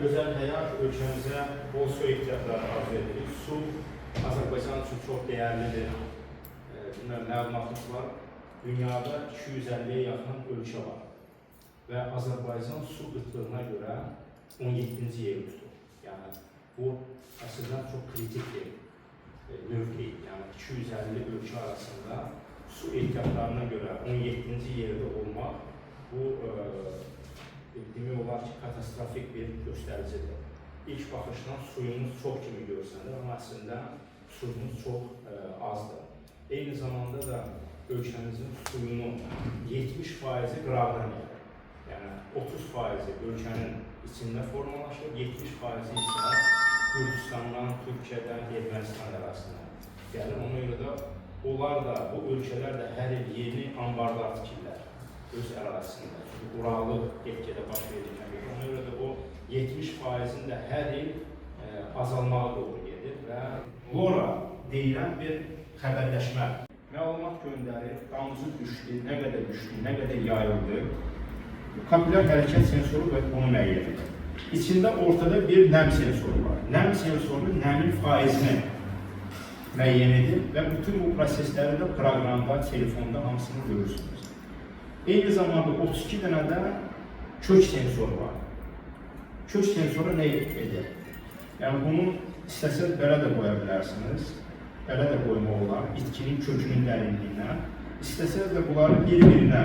gözəl həyat ölkəmizə bol su ehtiyatları arzu edirik. Su Azərbaycan üçün çox dəyərlidir. Məlumatımız var. Dünyada 250'ye yaxın ölkə var. Və Azərbaycan su qıtlığına görə 17-ci yeri tutur. Yəni, bu əslində çox kritik bir mövqe. Yəni, 250 ölkə arasında su ehtiyatlarına görə 17-ci yerdə olmaq, bu demək olar ki, katastrofik bir göstəricidir. İlk baxışdan suyumuz çox kimi görsənir, amma əslində suyumuz çox azdır. Eyni zamanda da ölkəmizin suyunun 70%-i qıraqdan gəlir. Yəni 30%-i ölkənin içində formalaşır, 70%-i isə Gürcüstandan, Türkiyədən, Ermənistan arasında gəlir. Ona görə də onlar da, bu ölkələr də hər il yeni anbarlar tikirlər öz ərazisində. Çünki quraqlıq get-gedə baş verilməlidir. Ona görə də o 70%-in də hər il azalmağa doğru gedir və LoRa deyilən bir xəbərləşmə məlumat göndərir, damcı düşdü, nə qədər düşdü, nə qədər yayıldı. Kapillər hərəkət sensoru və onu müəyyən edir. İçində ortada bir nəm sensoru var. Nəm sensoru nəmin faizini müəyyən edir və bütün bu prosesləri də proqramda, telefonda hamısını görürsünüz. Eyni zamanda 32 dənə də kök sensoru var. Kök sensoru nə edir? Yəni bunu istəsəz belə də qoya bilərsiniz. Belə də qoymaq olar, itkinin kökünün dərinliyinə. İstəsəz də bunları bir-birinə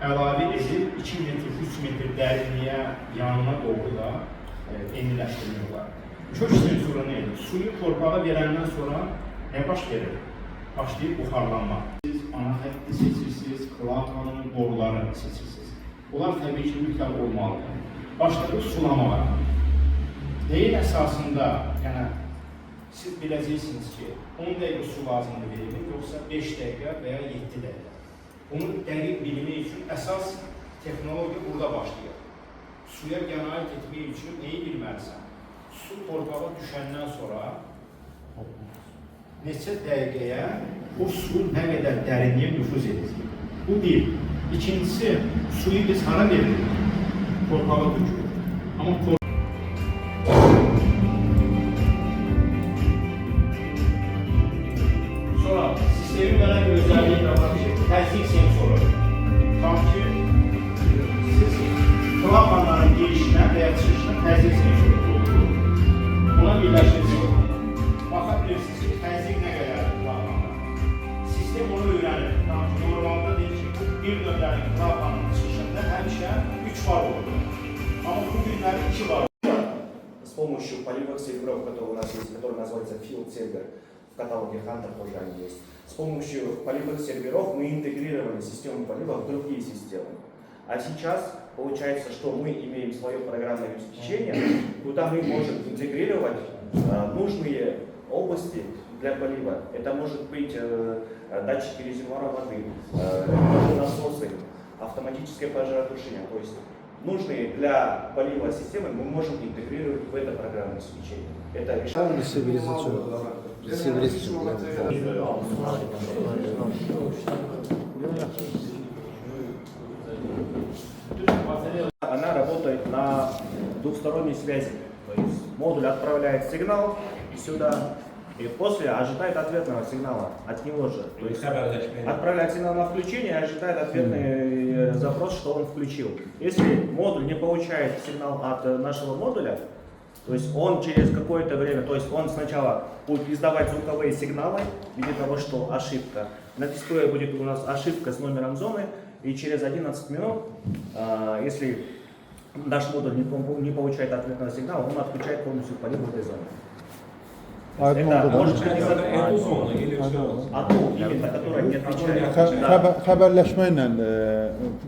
əlavə edib 2 metr, 3 metr dərinliyə, yanına doğru da eyniləşdirmək olar. Kök sensoru nə edir? Suyu torpağa verəndən sonra nə baş verir? Başlayıb buxarlanmaq. Siz ana xətti seçirsiniz, klapanın boruları seçirsiniz. Bunlar təbii ki, mütləq olmalıdır. Başladı sulamağa. Neyin əsasında, yəni siz biləcəksiniz ki, 10 dəqiqə su lazımdır verilir, yoxsa 5 dəqiqə və ya 7 dəqiqə. Bunu dəqiq bilmək üçün əsas texnologiya burada başlayır. Suya qənaət etmək üçün neyi bilməlisən? Su torpağa düşəndən sonra neçə dəqiqəyə o su nə qədər dərinliyə nüfuz edir. Bu bir. İkincisi, suyu biz hara veririk? Torpağa dökülür. Amma sonra sistemin belə bir özelliği də var ki, təzyiq sensoru. Tam ki, siz klapanların girişinə və ya çıxışına təzyiq sensoru qoyulur. Buna birləşdirsiniz. Baxa bilirsiniz ki, təzyiq nə qədərdir klapanda. Sistem onu öyrənir. Tam ki, normalda deyir ki, bir nömrənin klapanın çıxışında həmişə 3 var olur. Amma bu günləri 2 var. С помощью полевых серверов, которые у нас есть, который называется Field Server, в каталоге Hunter тоже они есть. С помощью полевых серверов мы интегрировали систему полива в другие системы. А сейчас получается, что мы имеем свое программное обеспечение, куда мы можем интегрировать нужные области для полива. Это может быть датчики резервуара воды, насосы, автоматическое пожаротушение. То есть нужные для полива системы мы можем интегрировать в это программное обеспечение. Это решение. Она работает на двухсторонней связи. То есть модуль отправляет сигнал сюда и после ожидает ответного сигнала от него же. То есть отправляет сигнал на включение и ожидает ответный запрос, что он включил. Если модуль не получает сигнал от нашего модуля, то есть он через какое-то время, то есть он сначала будет издавать звуковые сигналы в виде того, что ошибка. На дисплее будет у нас ошибка с номером зоны, и через 11 минут, если наш модуль не получает ответного сигнала, он отключает полностью полив в этой зоне. Это может быть эту зону или одну, именно, которая не отвечает. Xəbərləşmə ilə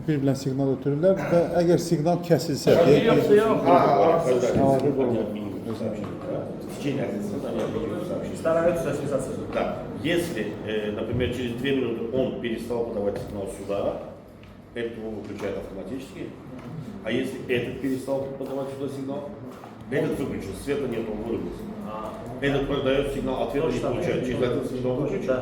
bir-birinə siqnal ötürürlər və əgər siqnal kəsilsə, стараются связаться. Да. Если, например, через 2 минуты он перестал подавать сигнал сюда, этот его выключает автоматически. А если этот перестал подавать сюда сигнал, этот выключил, света нет, он вырубился. Этот продает сигнал, ответа не получает. Через этот сигнал выключил.